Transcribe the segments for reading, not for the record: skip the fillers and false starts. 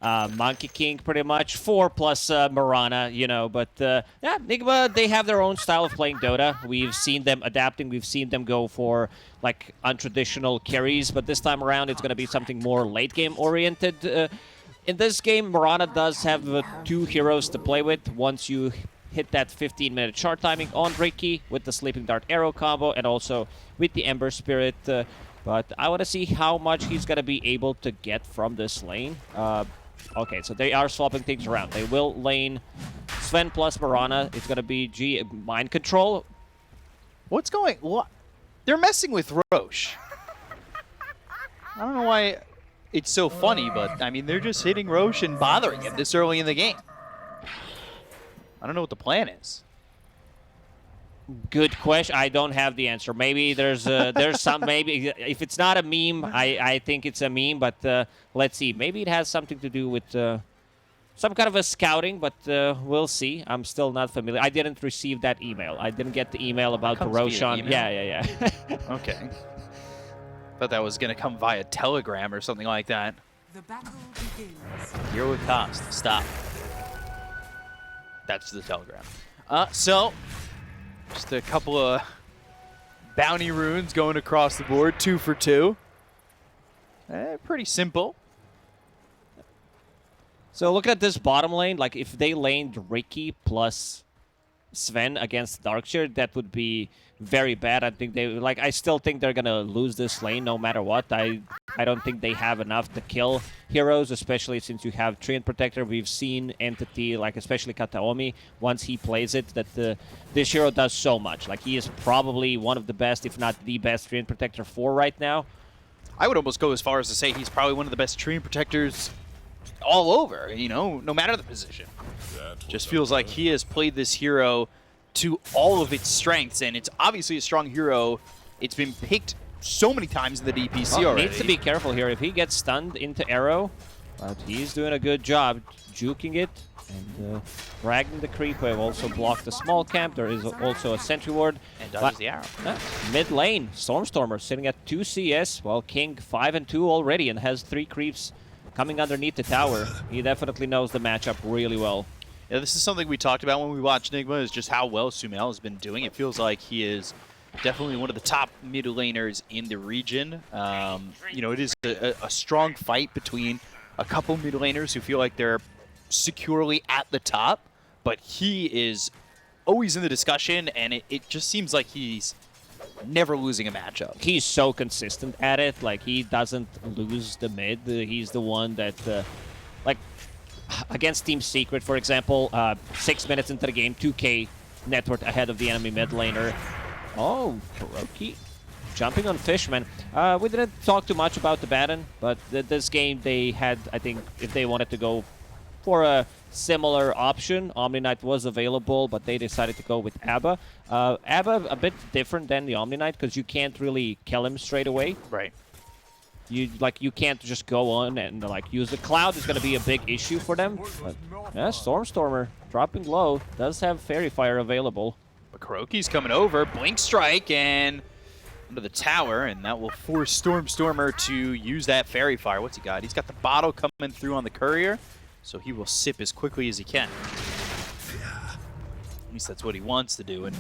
Monkey King pretty much, 4 plus Mirana, you know, but yeah, Nigma, they have their own style of playing Dota. We've seen them adapting, we've seen them go for like untraditional carries, but this time around it's going to be something more late game oriented. In this game, Mirana does have 2 heroes to play with once you hit that 15-minute short timing on Ricky with the Sleeping Dart Arrow combo and also with the Ember Spirit. But I want to see how much he's going to be able to get from this lane. Okay, so they are swapping things around. They will lane Sven plus Mirana. It's going to be Mind Control. What's going... What? They're messing with Rosh. I don't know why it's so funny, but, I mean, they're just hitting Rosh and bothering him this early in the game. I don't know what the plan is. Good question. I don't have the answer. Maybe there's some, maybe if it's not a meme, I think it's a meme, but let's see. Maybe it has something to do with some kind of a scouting, but we'll see. I'm still not familiar. I didn't receive that email. I didn't get the email about the Roshan. Yeah. Okay. Thought that was going to come via Telegram or something like that. The battle begins. Hero cost. Stop. That's the Telegram. So... just a couple of bounty runes going across the board, 2 for 2. Pretty simple. So look at this bottom lane. Like if they laned Ricky plus Sven against Darkshire, that would be very bad. I think I still think they're gonna lose this lane no matter what. I don't think they have enough to kill heroes, especially since you have Treant Protector. We've seen Entity, like especially Kataomi, once he plays it, that this hero does so much. Like he is probably one of the best, if not the best Treant Protector for right now. I would almost go as far as to say he's probably one of the best Treant Protectors all over, you know, no matter the position. Just feels like he has played this hero to all of its strengths, and it's obviously a strong hero. It's been picked so many times in the DPC already. Needs to be careful here. If he gets stunned into arrow, but he's doing a good job juking it and dragging the creep wave. Also blocked the small camp. There is also a sentry ward. And dodges the arrow. Mid lane, Stormstormer sitting at 2 CS, while King 5 and 2 already and has 3 creeps coming underneath the tower. He definitely knows the matchup really well. Yeah, this is something we talked about when we watched Nigma, is just how well Sumail has been doing. It feels like he is definitely one of the top mid laners in the region. You know, it is a strong fight between a couple mid laners who feel like they're securely at the top, but he is always in the discussion, and it just seems like he's never losing a matchup. He's so consistent at it. Like, he doesn't lose the mid. He's the one that, like, against Team Secret, for example, 6 minutes into the game, 2K net worth ahead of the enemy mid laner. Oh, Kuroki jumping on Fishman. We didn't talk too much about the Baron, but this game they had, I think, if they wanted to go for a similar option, Omni Knight was available, but they decided to go with Abba. Abba a bit different than the Omni Knight because you can't really kill him straight away. Right. You can't just go on and like use the cloud is going to be a big issue for them. But yeah, Stormstormer dropping low, does have Fairy Fire available. But Kuroki's coming over, Blink Strike, and under the tower, and that will force Stormstormer to use that Fairy Fire. What's he got? He's got the bottle coming through on the courier, so he will sip as quickly as he can. At least that's what he wants to do. And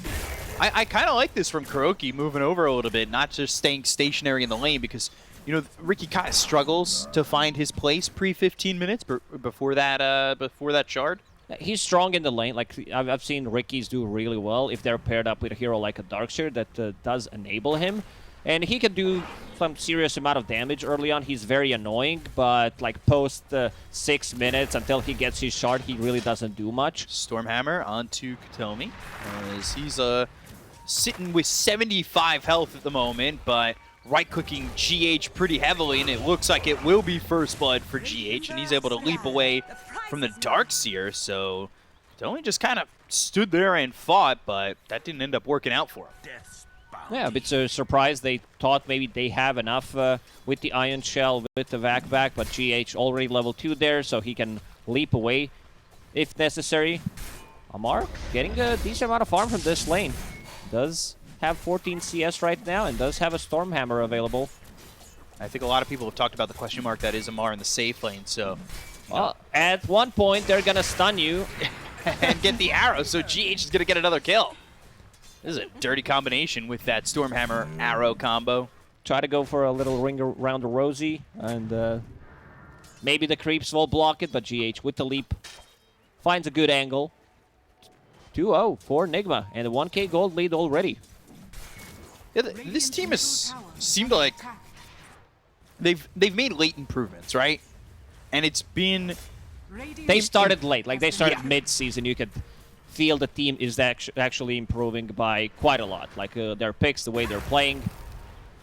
I kind of like this from Kuroki, moving over a little bit, not just staying stationary in the lane, because you know, Ricky kind of struggles to find his place pre-15 minutes before that shard. He's strong in the lane. Like I've seen Ricky's do really well if they're paired up with a hero like a Darkseer that does enable him. And he can do some serious amount of damage early on. He's very annoying, but like post 6 minutes until he gets his shard, he really doesn't do much. Stormhammer onto Kataomi, as he's sitting with 75 health at the moment, but right-clicking GH pretty heavily, and it looks like it will be first blood for GH, and he's able to leap away from the Darkseer, so Kataomi just kind of stood there and fought, but that didn't end up working out for him. Yeah, a bit surprised. They thought maybe they have enough with the Iron Shell, with the Vac back, but GH already level 2 there, so he can leap away if necessary. Amar getting a decent amount of farm from this lane. Does have 14 CS right now and does have a Stormhammer available. I think a lot of people have talked about the question mark that is Amar in the safe lane, so Well, at one point, they're going to stun you. and get the arrow, so GH is going to get another kill. This is a dirty combination with that Stormhammer arrow combo. Try to go for a little ring around the Rosie, and maybe the creeps will block it, but GH with the leap finds a good angle. 2-0 for Nigma, and a 1k gold lead already. Yeah, this team has seemed like they've made late improvements, right? And it's been... They started late, like they started mid-season. You could feel the team is actually improving by quite a lot. Like their picks, the way they're playing.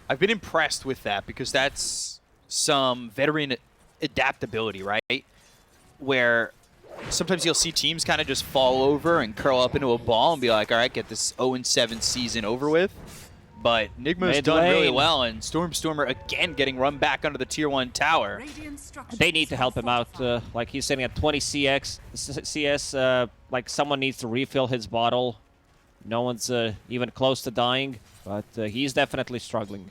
I've been impressed with that because that's some veteran adaptability, right? Where sometimes you'll see teams kind of just fall over and curl up into a ball and be like, all right, get this 0-7 season over with. But Nigma's done really well, and Stormer again getting run back under the Tier 1 tower. They need to help him out. Like he's sitting at 20 CS. Like someone needs to refill his bottle. No one's even close to dying, but he's definitely struggling.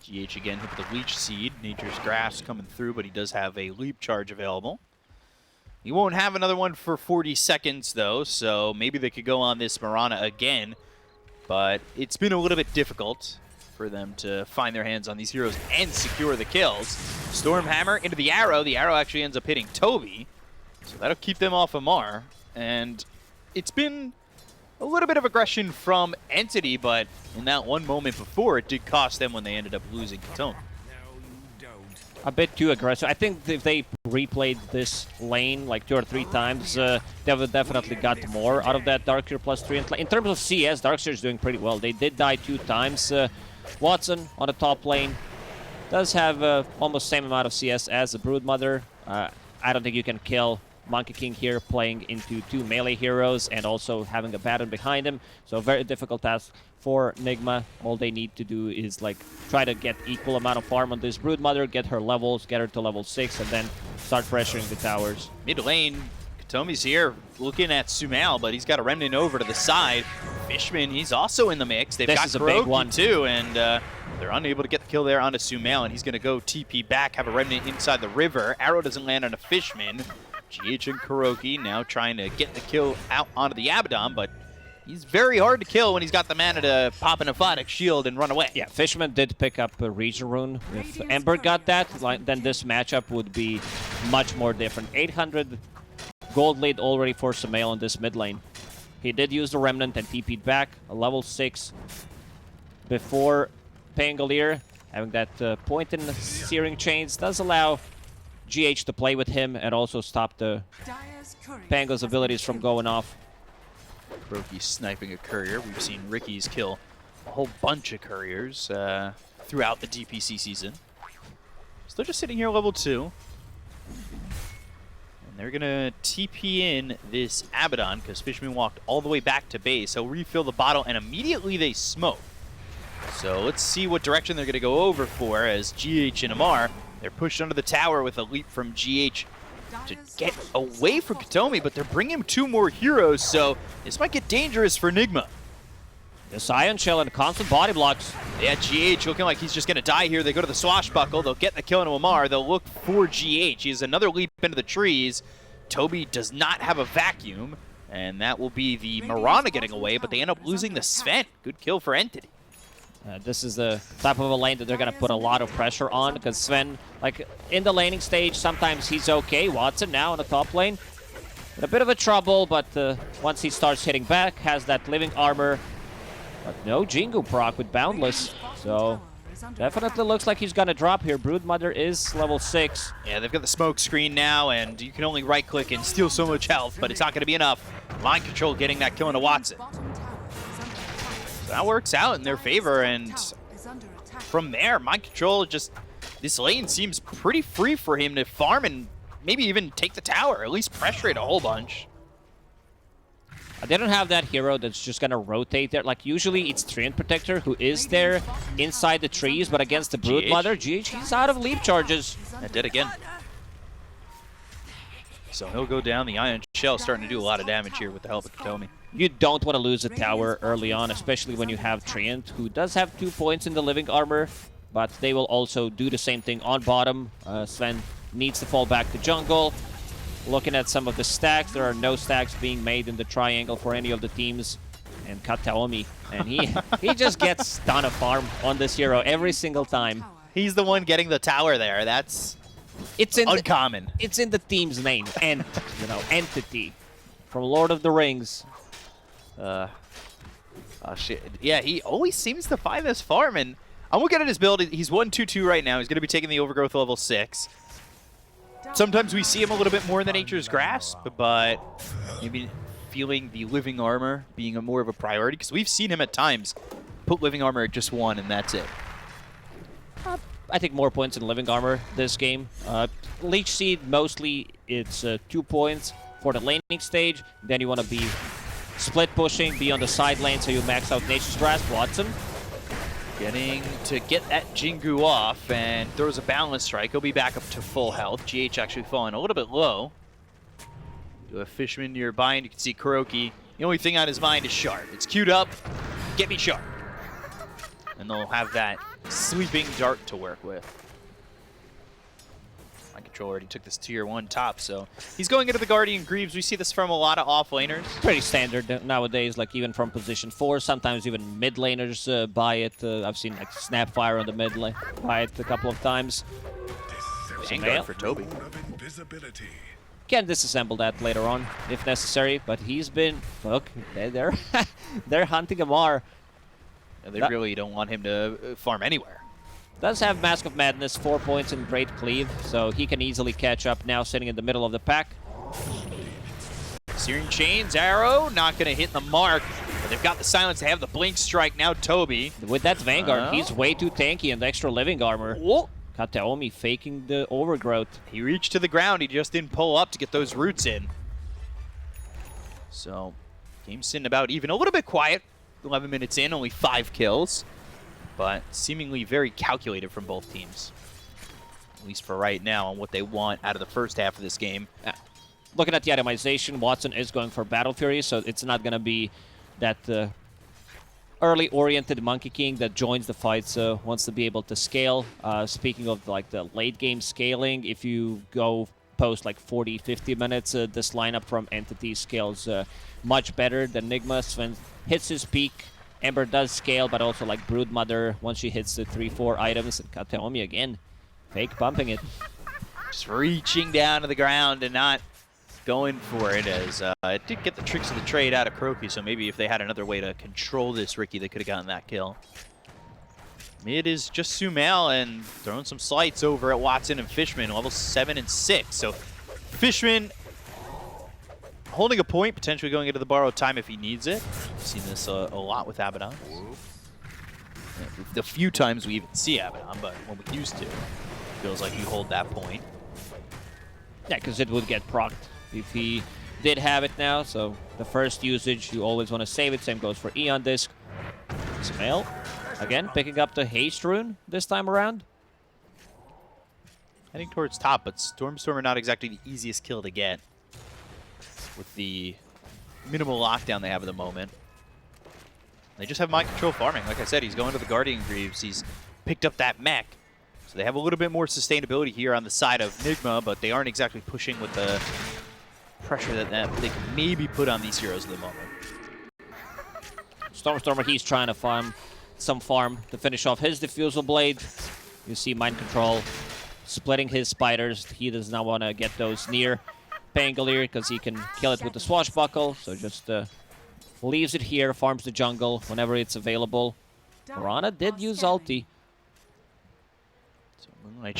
GH again hit with the Leech Seed. Nature's Grasp coming through, but he does have a Leap Charge available. He won't have another one for 40 seconds, though, so maybe they could go on this Mirana again. But it's been a little bit difficult for them to find their hands on these heroes and secure the kills. Stormhammer into the arrow. The arrow actually ends up hitting Toby, so that'll keep them off Amar. And it's been a little bit of aggression from Entity, but in that one moment before, it did cost them when they ended up losing Katone. A bit too aggressive. I think if they replayed this lane like 2 or 3 times, they would definitely got more out of that Darkseer +3. In terms of CS, Darkseer is doing pretty well. They did die 2 times. Watson on the top lane does have almost same amount of CS as the Broodmother. I don't think you can kill Monkey King here playing into 2 melee heroes and also having a Baton behind him. So a very difficult task for Nigma. All they need to do is like try to get equal amount of farm on this Broodmother, get her levels, get her to level 6, and then start pressuring the towers. Mid lane, Katomi's here looking at Sumail, but he's got a Remnant over to the side. Fishman, he's also in the mix. They've got a big one too, and they're unable to get the kill there onto Sumail, and he's going to go TP back, have a Remnant inside the river. Arrow doesn't land on a Fishman. GH and Kuroki now trying to get the kill out onto the Abaddon, but he's very hard to kill when he's got the mana to pop an Aphotic Shield and run away. Yeah, Fishman did pick up a Region Rune. If Ember got that, then this matchup would be much more different. 800 gold lead already for Sumail in this mid lane. He did use the Remnant and TP'd back, a level 6 before Pangolier. Having that point in Searing Chains does allow GH to play with him and also stop the Pango's abilities from going off. Kuroki sniping a courier. We've seen Ricky's kill a whole bunch of couriers throughout the DPC season. So they're just sitting here level 2. And they're going to TP in this Abaddon because Fishman walked all the way back to base. He'll refill the bottle and immediately they smoke. So let's see what direction they're going to go over for as GH and Amar. They're pushed under the tower with a leap from GH to get away from Katomi, but they're bringing 2 more heroes, so this might get dangerous for Nigma. This Ion Shell and constant body blocks. Yeah, GH looking like he's just going to die here. They go to the Swashbuckle. They'll get the kill into Amar. They'll look for GH. He has another leap into the trees. Toby does not have a vacuum, and that will be the Mirana getting away, but they end up losing the Sven. Good kill for Entity. This is the type of a lane that they're going to put a lot of pressure on because Sven, like in the laning stage, sometimes he's okay. Watson now in the top lane. In a bit of a trouble, but once he starts hitting back, has that living armor. But no Jingu proc with Boundless. So definitely looks like he's going to drop here. Broodmother is level 6. Yeah, they've got the smoke screen now, and you can only right-click and steal so much health, but it's not going to be enough. Mind Control getting that kill into Watson. That works out in their favor, and from there, Mind Control just... This lane seems pretty free for him to farm and maybe even take the tower, at least pressure it a whole bunch. They don't have that hero that's just going to rotate there. Like, usually it's Treant Protector who is there inside the trees, but against the Broodmother, GH, he's out of leap charges. That did again. So he'll go down. The Ion Shell starting to do a lot of damage here with the help of Katomi. You don't want to lose a tower early on, especially when you have Treant, who does have 2 points in the living armor, but they will also do the same thing on bottom. Sven needs to fall back to jungle. Looking at some of the stacks, there are no stacks being made in the triangle for any of the teams. And Kataomi, and he just gets ton of farm on this hero every single time. He's the one getting the tower there. That's uncommon. It's in the team's name, and entity from Lord of the Rings. Oh shit. Yeah, he always seems to find this farm, and I'm looking at his build. He's 1/2/2 right now. He's going to be taking the Overgrowth level 6. Sometimes we see him a little bit more in the Nature's Grasp, but maybe feeling the Living Armor being more of a priority, because we've seen him at times put Living Armor at just 1, and that's it. I think more points in Living Armor this game. Leech Seed, mostly it's 2 points for the laning stage. Then you want to be split pushing, be on the side lane so you max out Nature's Grasp. Watson Getting to get that Jingu off, and throws a Boundless Strike. He'll be back up to full health. GH actually falling a little bit low. Do a Fishman nearby, and you can see Kuroki. The only thing on his mind is Shard. It's queued up. Get me Shard. And they'll have that sleeping dart to work with. My control already took this tier 1 top, so he's going into the Guardian Greaves. We see this from a lot of off-laners. pretty standard nowadays, like even from position 4. Sometimes even mid laners buy it. I've seen like Snapfire on the mid lane buy it a couple of times. Vanguard for Toby. Can disassemble that later on if necessary, but he's been they're they're hunting Amar. And they really don't want him to farm anywhere. Does have Mask of Madness, 4 points in Great Cleave, so he can easily catch up now sitting in the middle of the pack. Searing Chains, arrow, not going to hit the mark. But they've got the silence, they have the Blink Strike, now Toby. With that Vanguard, he's way too tanky and extra living armor. Whoa. Kataomi faking the overgrowth. He reached to the ground, he just didn't pull up to get those roots in. So, game's sitting about even, a little bit quiet. 11 minutes in, only 5 kills. But seemingly very calculated from both teams. At least for right now, on what they want out of the first half of this game. Looking at the itemization, Watson is going for Battle Fury, so it's not going to be that early-oriented Monkey King that joins the fight, so wants to be able to scale. Speaking of like the late-game scaling, if you go post like 40, 50 minutes, this lineup from Entity scales much better than Nigma. Sven hits his peak. Ember does scale, but also like Broodmother once she hits the 3-4 items. And Kataomi again, fake bumping it. Just reaching down to the ground and not going for it, as it did get the tricks of the trade out of Kuroki, so maybe if they had another way to control this Riki, they could have gotten that kill. Mid is just Sumail and throwing some slights over at Watson and Fishman, level 7 and 6. So Fishman holding a point, potentially going into the borrowed time if he needs it. We've seen this a lot with Abaddon. The few times we even see Abaddon, but when we used to, it feels like you hold that point. Yeah, because it would get procced if he did have it now. So the first usage, you always want to save it. Same goes for Eon Disc. Sumail, again, picking up the Haste Rune this time around. Heading towards top, but Stormstormer not exactly the easiest kill to get with the minimal lockdown they have at the moment. They just have mind control farming. Like I said, he's going to the Guardian Greaves. He's picked up that mech. So they have a little bit more sustainability here on the side of Nigma, but they aren't exactly pushing with the pressure that they can maybe put on these heroes at the moment. Stormstormer, he's trying to farm some farm to finish off his Diffusal Blade. You see mind control splitting his spiders. He does not want to get those near Pangolier because he can kill it with the Swashbuckle. So just leaves it here, farms the jungle whenever it's available. Piranha did use ulti.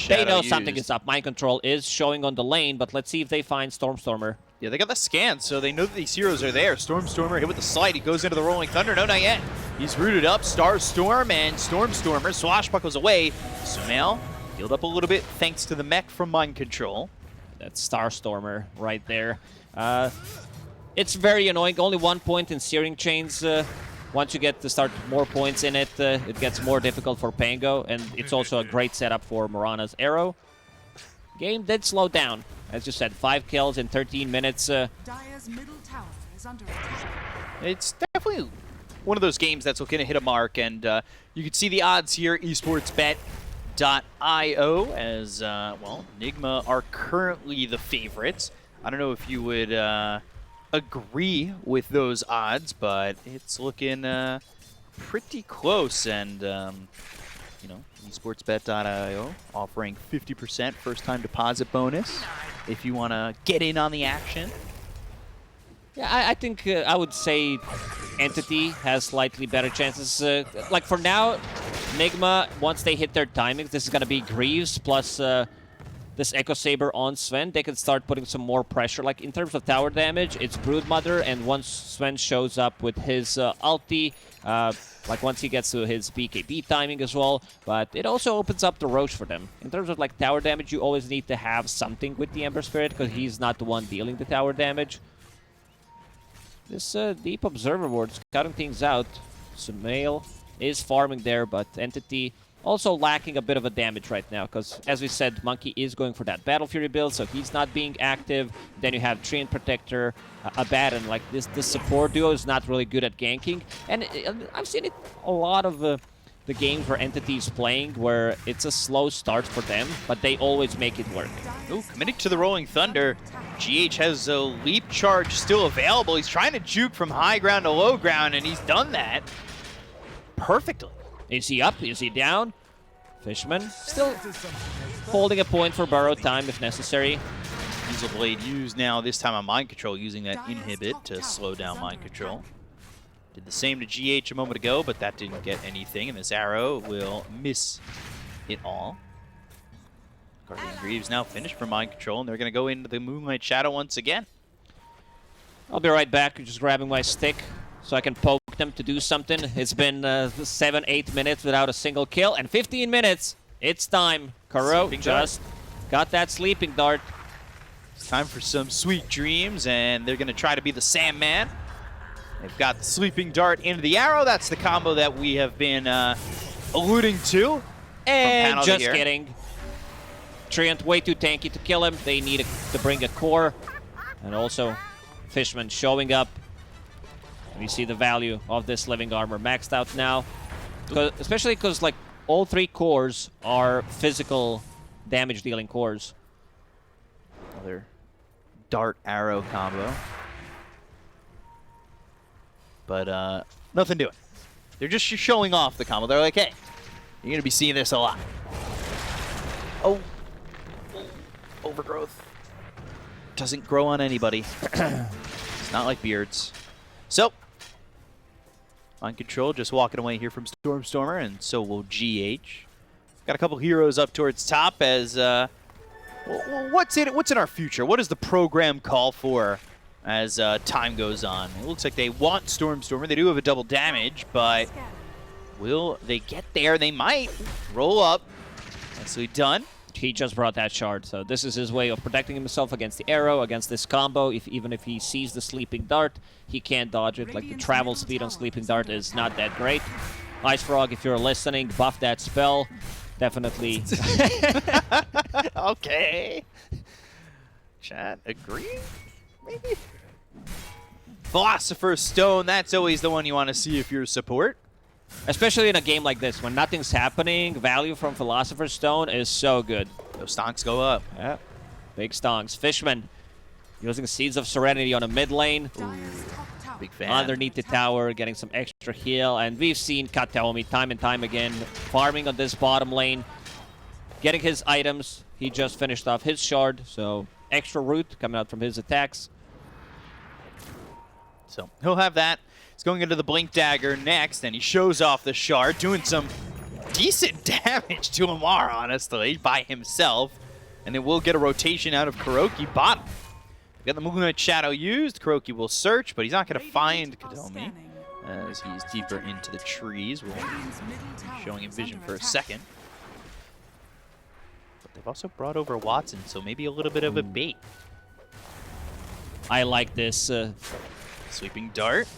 They know something is up. Mind control is showing on the lane, but let's see if they find Stormstormer. Yeah, they got the scan, so they know that these heroes are there. Stormstormer hit with the slide. He goes into the Rolling Thunder. No, not yet. He's rooted up. Starstorm and Stormstormer. Swashbuckles away. Sumail healed up a little bit thanks to the mech from Mind Control. That's Starstormer right there. It's very annoying. Only 1 point in Searing Chains. Once you get to start more points in it, it gets more difficult for Pango, and it's also a great setup for Morana's arrow. Game did slow down. As you said, 5 kills in 13 minutes. Dire's middle tower is under attack. It's definitely one of those games that's going to hit a mark, and you can see the odds here. Esports bet Relegated.io as, well, Nigma are currently the favorites. I don't know if you would agree with those odds, but it's looking pretty close. And, you know, esportsbet.io offering 50% first-time deposit bonus if you want to get in on the action. Yeah, I think I would say Entity has slightly better chances. Like for now, Nigma, once they hit their timings, this is going to be Greaves plus this Echo Saber on Sven. They can start putting some more pressure. Like in terms of tower damage, it's Broodmother, and once Sven shows up with his ulti, like once he gets to his BKB timing as well, but it also opens up the Roche for them. In terms of like tower damage, you always need to have something with the Ember Spirit because he's not the one dealing the tower damage. This Deep Observer Ward is cutting things out. Sumail is farming there, but Entity also lacking a bit of a damage right now because, as we said, Monkey is going for that Battle Fury build, so he's not being active. Then you have Treant Protector, Abaddon. Like this support duo is not really good at ganking, and I've seen it a lot of the games where Entity is playing where it's a slow start for them, but they always make it work. Ooh, committing to the Rolling Thunder. GH has a leap charge still available. He's trying to juke from high ground to low ground, and he's done that perfectly. Is he up? Is he down? Fishman still holding a point for burrow time if necessary. Diesel Blade used now, this time on Mind Control, using that inhibit to slow down Mind Control. Did the same to GH a moment ago, but that didn't get anything, and this arrow will miss it all. Guardian Greaves now finished for Mind Control, and they're going to go into the Moonlight Shadow once again. I'll be right back, just grabbing my stick so I can poke them to do something. It's been 7-8 minutes without a single kill, and 15 minutes. It's time. Kuro just got that sleeping dart. It's time for some sweet dreams, and they're going to try to be the Sandman. They've got the sleeping dart into the arrow. That's the combo that we have been alluding to. And just kidding. Treant way too tanky to kill him. They need to bring a core. And also, Fishman showing up. We see the value of this living armor maxed out now. Especially because like all three cores are physical damage dealing cores. Another dart arrow combo. But nothing doing. They're just showing off the combo. They're like, hey, you're going to be seeing this a lot. Oh. Overgrowth. Doesn't grow on anybody. It's not like beards. So, Mind Control just walking away here from Stormer, and so will GH. Got a couple heroes up towards top as, what's in our future? What does the program call for as time goes on? It looks like they want Stormer. They do have a double damage, but will they get there? They might. Roll up. Nicely done. He just brought that shard, so this is his way of protecting himself against the arrow, against this combo. Even if he sees the sleeping dart, he can't dodge it. Like the travel speed on sleeping dart is not that great. Ice Frog, if you're listening, buff that spell. Definitely. Okay. Chat, agree? Maybe? Philosopher's Stone, that's always the one you want to see if you're support. Especially in a game like this, when nothing's happening, value from Philosopher's Stone is so good. Those stonks go up. Yeah, big stonks. Fishman using Seeds of Serenity on a mid lane. Big fan. Underneath the tower, getting some extra heal. And we've seen Kataomi time and time again farming on this bottom lane, getting his items. He just finished off his shard, so extra root coming out from his attacks. So he'll have that. He's going into the Blink Dagger next, and he shows off the shard, doing some decent damage to Amar, honestly, by himself. And then we'll get a rotation out of Kuroki bottom. We've got the Moonlight Shadow used. Kuroki will search, but he's not going to find Kataomi as he's deeper into the trees. We'll be showing him vision for a second. But they've also brought over Watson, so maybe a little bit of a bait. I like this. Sleeping Dart.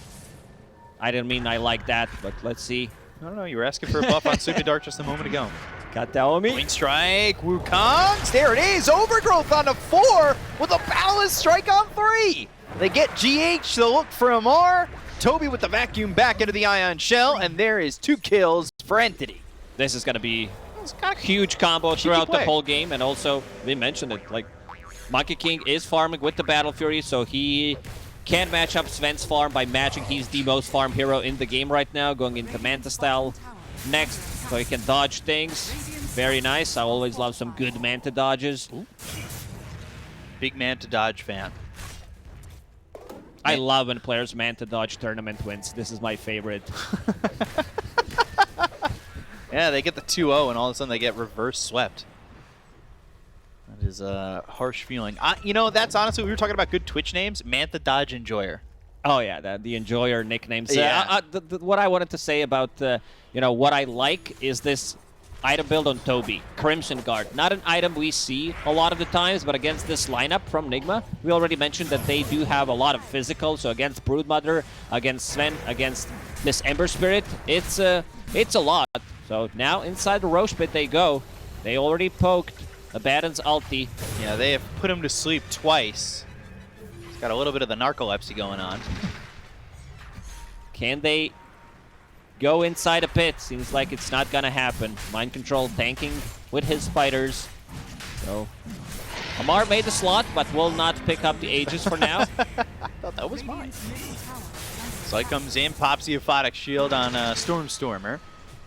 I didn't mean I like that, but let's see. I don't know, you were asking for a buff on Sleeping Dart just a moment ago. Kataomi. Blink Strike, Wukongs, there it is! Overgrowth on a 4 with a Ballast Strike on 3! They get GH to look for Amar. Toby with the vacuum back into the Ion Shell, and there is 2 kills for Entity. This is going to be It's got a huge combo throughout the play. whole game, and also, we mentioned it, like, Monkey King is farming with the Battle Fury, so he can match up Sven's farm by matching. He's the most farm hero in the game right now, going into Manta style next, so he can dodge things. Very nice. I always love some good Manta dodges. Ooh. Big Manta dodge fan. I love when players Manta dodge tournament wins. This is my favorite. Yeah, they get the 2-0 and all of a sudden they get reverse swept. That is a harsh feeling. You know, that's honestly, we were talking about good Twitch names. Manta Dodge Enjoyer. Oh yeah, the Enjoyer nicknames. Yeah. What I wanted to say about, you know, what I like is this item build on Toby, Crimson Guard. Not an item we see a lot of the times, but against this lineup from Nigma, we already mentioned that they do have a lot of physical. So against Broodmother, against Sven, against this Ember Spirit, it's a lot. So now inside the Roche pit they go. They already poked Abaddon's ulti. Yeah, they have put him to sleep twice. He's got a little bit of the narcolepsy going on. Can they go inside a pit? Seems like it's not gonna happen. Mind Control tanking with his spiders. So Amar made the slot, but will not pick up the Aegis for now. I thought that was mine. Slight comes in, pops the Aphotic Shield on Stormstormer.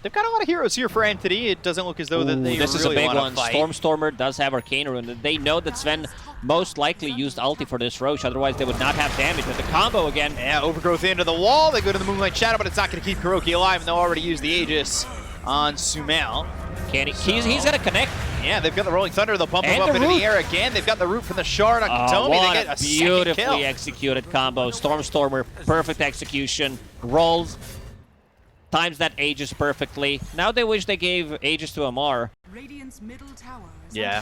They've got a lot of heroes here for Entity. It doesn't look as though that they this really is a big want one. to fight. Stormstormer does have Arcane Rune. They know that Sven most likely used ulti for this Roche, otherwise they would not have damage. But the combo again. Yeah, Overgrowth into the wall. They go to the Moonlight Shadow, but it's not going to keep Kuroki alive, and they'll already use the Aegis on Sumail. Can he? He's going to connect. Yeah, they've got the Rolling Thunder. They'll pump him And up the into root. the air again. They've got the root from the Shard on Katomi. What They get a second beautifully kill. executed combo. Stormstormer, perfect execution. Rolls. Times that Aegis perfectly. Now they wish they gave Aegis to Amar. Radiant's middle tower is Yeah,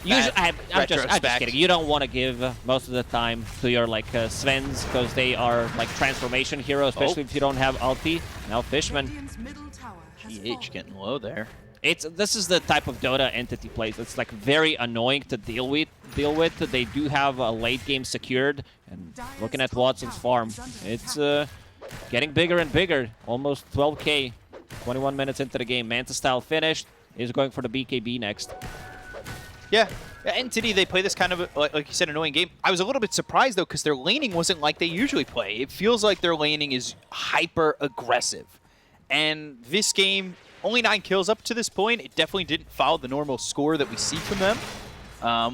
Usually, I'm just retrospect. kidding. You don't want to give most of the time to your like Svens because they are like transformation heroes, especially if you don't have ulti. Now Fishman. Radiant's middle tower has GH fallen. getting low there. This is the type of Dota Entity plays. It's like very annoying to deal with. They do have a late game secured, and looking at Watson's farm, it's getting bigger and bigger. Almost 12k. 21 minutes into the game. Manta style finished. Is going for the BKB next. Yeah, Entity, they play this kind of, like you said, annoying game. I was a little bit surprised, though, because their laning wasn't like they usually play. It feels like their laning is hyper-aggressive. And this game, only 9 kills up to this point. It definitely didn't follow the normal score that we see from them,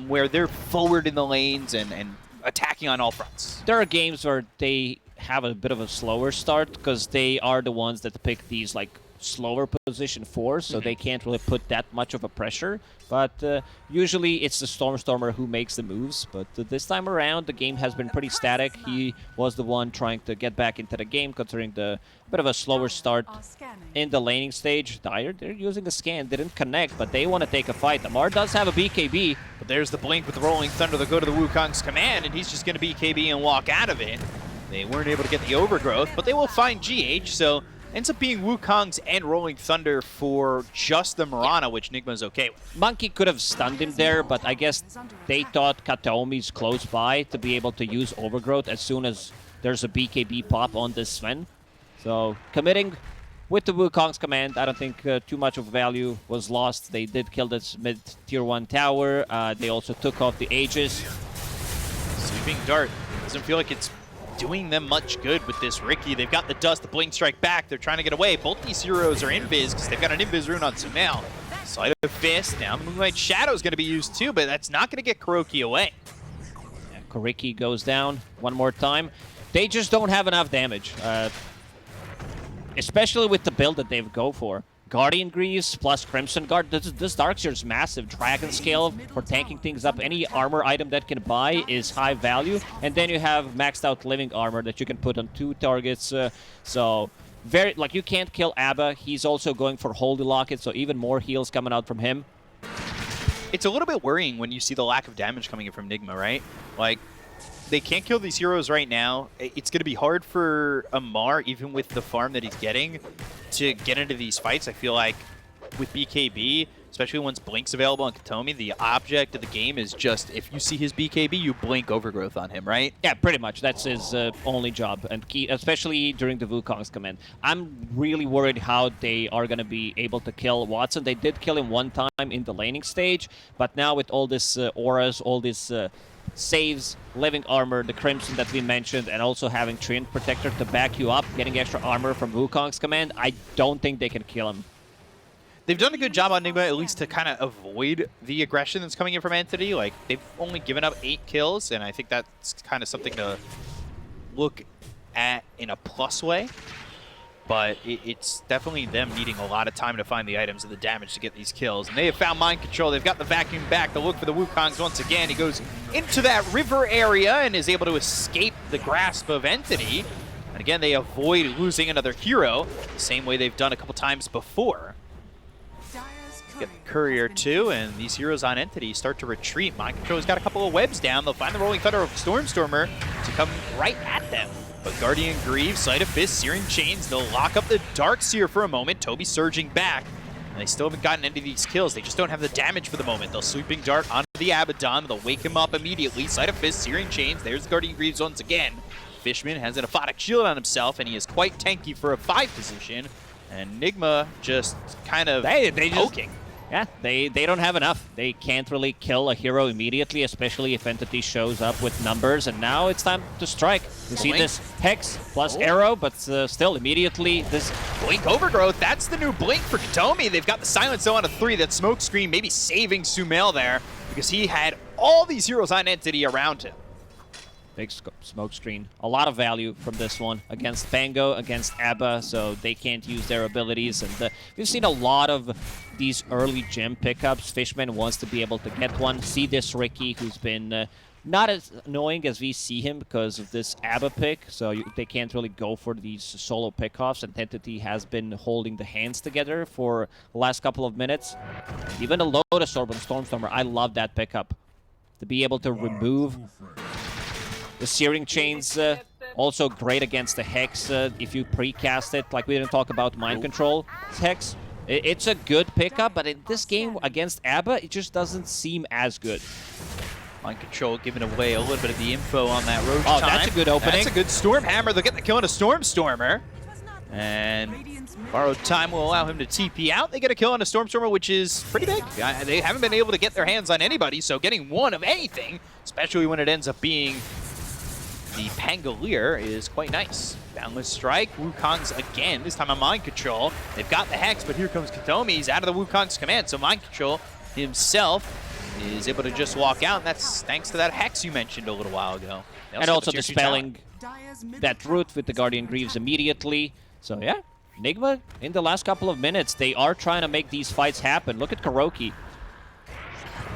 where they're forward in the lanes and attacking on all fronts. There are games where they have a bit of a slower start because they are the ones that pick these like slower position 4s, so they can't really put that much of a pressure. But usually it's the Stormstormer who makes the moves. But this time around, the game has been pretty static. He was the one trying to get back into the game, considering the bit of a slower start in the laning stage. Dire, they're using a scan, didn't connect, but they want to take a fight. Amar does have a BKB. But there's the blink with the Rolling Thunder. They'll go to the Wukong's command, and he's just going to BKB and walk out of it. They weren't able to get the Overgrowth, but they will find GH, so ends up being Wukong's and Rolling Thunder for just the Mirana, which Nigma's okay with. Monkey could have stunned him there, but I guess they thought Kataomi's close by to be able to use Overgrowth as soon as there's a BKB pop on this Sven. So committing with the Wukong's command, I don't think too much of value was lost. They did kill this mid-tier 1 tower. They also took off the Aegis. Sweeping Dart. Doesn't feel like it's doing them much good with this Riki. They've got the Dust, the Blink Strike back. They're trying to get away. Both these heroes are invis because they've got an invis rune on Sumail. Sleight of Fist. Now Moonlight Shadow is going to be used too, but that's not going to get Kuroki away. Yeah, Kuriki goes down one more time. They just don't have enough damage, especially with the build that they go for. Guardian Greaves plus Crimson Guard. This Darkseer's massive. Dragon Scale for tanking things up. Any armor item that can buy is high value. And then you have maxed out living armor that you can put on 2 targets. So very like you can't kill Abba. He's also going for Holy Locket, so even more heals coming out from him. It's a little bit worrying when you see the lack of damage coming in from Nigma, right? Like, they can't kill these heroes right now. It's going to be hard for Amar, even with the farm that he's getting, to get into these fights. I feel like with BKB, especially once Blink's available on Katomi, the object of the game is just, if you see his BKB, you blink Overgrowth on him, right? Yeah, pretty much. That's his only job, and key, especially during the Wukong's command. I'm really worried how they are going to be able to kill Watson. They did kill him one time in the laning stage, but now with all this auras, all this saves, living armor, the Crimson that we mentioned, and also having Treant Protector to back you up, getting extra armor from Wukong's command, I don't think they can kill him. They've done a good job on Nigma, at least to kind of avoid the aggression that's coming in from Entity. Like, they've only given up 8 kills, and I think that's kind of something to look at in a plus way. But it's definitely them needing a lot of time to find the items and the damage to get these kills. And they have found Mind Control. They've got the vacuum back to look for the Wukongs once again. He goes into that river area and is able to escape the grasp of Entity. And again, they avoid losing another hero, the same way they've done a couple times before. Get the Courier too, and these heroes on Entity start to retreat. Mind Control's got a couple of webs down. They'll find the Rolling Thunder of Stormstormer to come right at them. But Guardian Greaves, Sleight of Fist, Searing Chains, they'll lock up the Darkseer for a moment. Toby surging back, and they still haven't gotten any of these kills. They just don't have the damage for the moment. They'll Sweeping Dart onto the Abaddon. They'll wake him up immediately. Sleight of Fist, Searing Chains. There's Guardian Greaves once again. Fishman has an Aphotic Shield on himself, and he is quite tanky for a 5 position. And Nigma just kind of poking. Yeah, they don't have enough. They can't really kill a hero immediately, especially if Entity shows up with numbers. And now it's time to strike. You see this Hex plus Arrow, but still immediately this Blink Overgrowth. That's the new Blink for Katomi. They've got the Silence Zone on a 3. That smoke screen maybe saving Sumail there because he had all these heroes on Entity around him. big smoke screen. A lot of value from this one against Fango, against Abba, so they can't use their abilities. And we've seen a lot of these early gem pickups. Fishman wants to be able to get one. See this Ricky, who's been not as annoying as we see him because of this Abba pick, so they can't really go for these solo pickoffs, and Entity has been holding the hands together for the last couple of minutes. Even a Lotus Orb on Stormstormer, I love that pickup. To be able to remove the Searing Chains, also great against the Hex if you precast it, like we didn't talk about Mind Control Hex. It's a good pickup, but in this game against Abba, it just doesn't seem as good. Mind Control giving away a little bit of the info on that Roshan. Oh, that's a good opening. That's a good Storm Hammer. They'll get the kill on a Stormstormer. And Borrowed Time will allow him to TP out. They get a kill on a Stormstormer, which is pretty big. They haven't been able to get their hands on anybody, so getting one of anything, especially when it ends up being the Pangolier, is quite nice. Boundless Strike, Wukong's again, this time on Mind Control. They've got the Hex, but here comes Katomi. He's out of the Wukong's command, so Mind Control himself is able to just walk out, and that's thanks to that Hex you mentioned a little while ago. And also dispelling that root with the Guardian Greaves immediately. So yeah, Nigma, in the last couple of minutes, they are trying to make these fights happen. Look at Kuroki.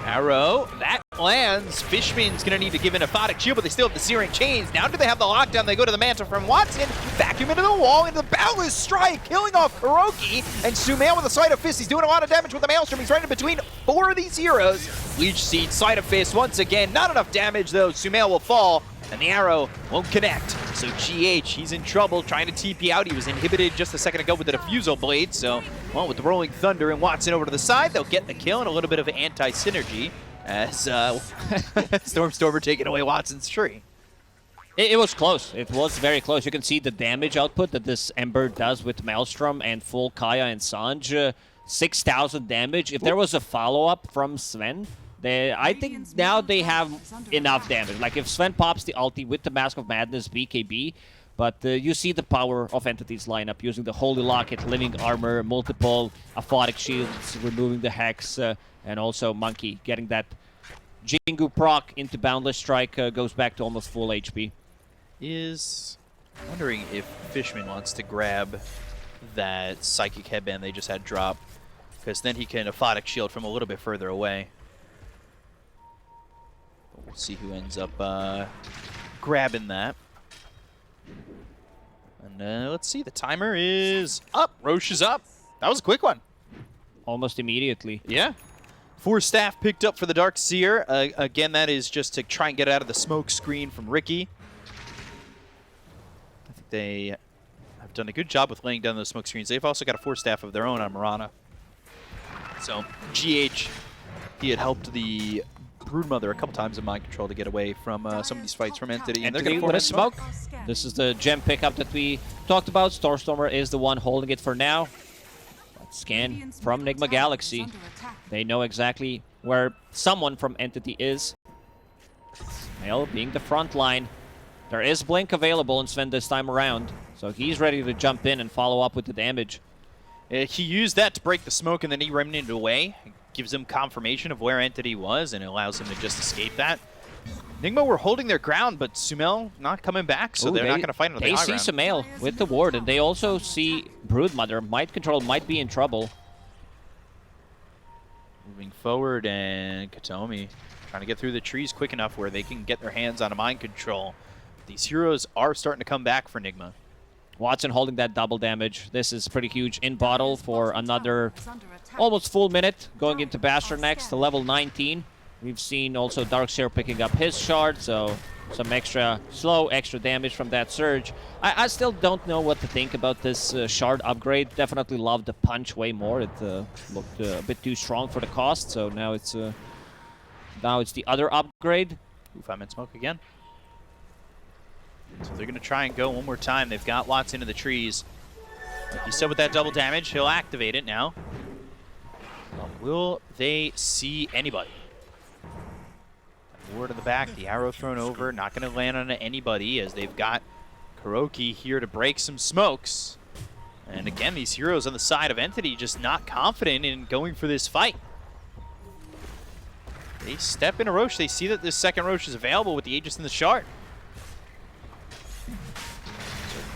Arrow, that lands. Fishman's going to need to give in a Aphotic Shield, but they still have the Searing Chains. Now do they have the lockdown? They go to the Mantle from Watson, vacuum into the wall, into the Boundless Strike, killing off Kuroki, and Sumail with a Sleight of Fist. He's doing a lot of damage with the Maelstrom. He's right in between 4 of these heroes. Leech Seed, Sleight of Fist once again. Not enough damage, though. Sumail will fall, and the arrow won't connect. So GH, he's in trouble trying to TP out. He was inhibited just a second ago with the Diffusal Blade. So, well, with the Rolling Thunder and Watson over to the side, they'll get the kill and a little bit of anti-synergy as Stormstormer taking away Watson's tree. It was close. It was very close. You can see the damage output that this Ember does with Maelstrom and full Kaya and Sanj. 6,000 damage. If there was a follow-up from Sven, I think now they have enough damage. Like if Sven pops the ulti with the Mask of Madness, BKB, but you see the power of Entity's lineup using the Holy Locket, Living Armor, multiple Aphotic Shields, removing the Hex, and also Monkey getting that Jingu proc into Boundless Strike, goes back to almost full HP. Wondering if Fishman wants to grab that Psychic Headband they just had drop, because then he can Aphotic Shield from a little bit further away. We'll see who ends up grabbing that. And let's see, the timer is up. Roche is up. That was a quick one. Almost immediately. Yeah. 4 staff picked up for the Darkseer. Again, that is just to try and get out of the smoke screen from Ricky. I think they have done a good job with laying down those smoke screens. They've also got a 4 staff of their own on Marana. So GH, he had helped the Broodmother a couple times in mind control to get away from some of these fights from Entity, and they're going to with a smoke. This is the gem pickup that we talked about. Stormstormer is the one holding it for now. But scan from Nigma Galaxy. They know exactly where someone from Entity is. Snail being the front line. There is Blink available in Sven this time around, so he's ready to jump in and follow up with the damage. He used that to break the smoke, and then he remnanted away. It gives him confirmation of where Entity was, and it allows him to just escape that. Nigma were holding their ground, but Sumail not coming back, so they're not going to fight on the high ground. They see Sumail with the ward, and they also see Broodmother. Mind Control might be in trouble. Moving forward, and Katomi trying to get through the trees quick enough where they can get their hands on a Mind Control. These heroes are starting to come back for Nigma. Watson holding that double damage. This is pretty huge in bottle for another almost full minute. Going into Basher next to level 19. We've seen also Darkseer picking up his shard, so some extra damage from that surge. I still don't know what to think about this shard upgrade. Definitely love the punch way more. It looked a bit too strong for the cost, so now it's the other upgrade. Oof, I'm in smoke again. So they're going to try and go one more time. They've got Watson in the trees. Like you said, with that double damage, he'll activate it now. Will they see anybody? Ward in the back, the arrow thrown over, not going to land on anybody as they've got Kuroki here to break some smokes. And again, these heroes on the side of Entity just not confident in going for this fight. They step in a Roche. They see that this second Roche is available with the Aegis and the Shard.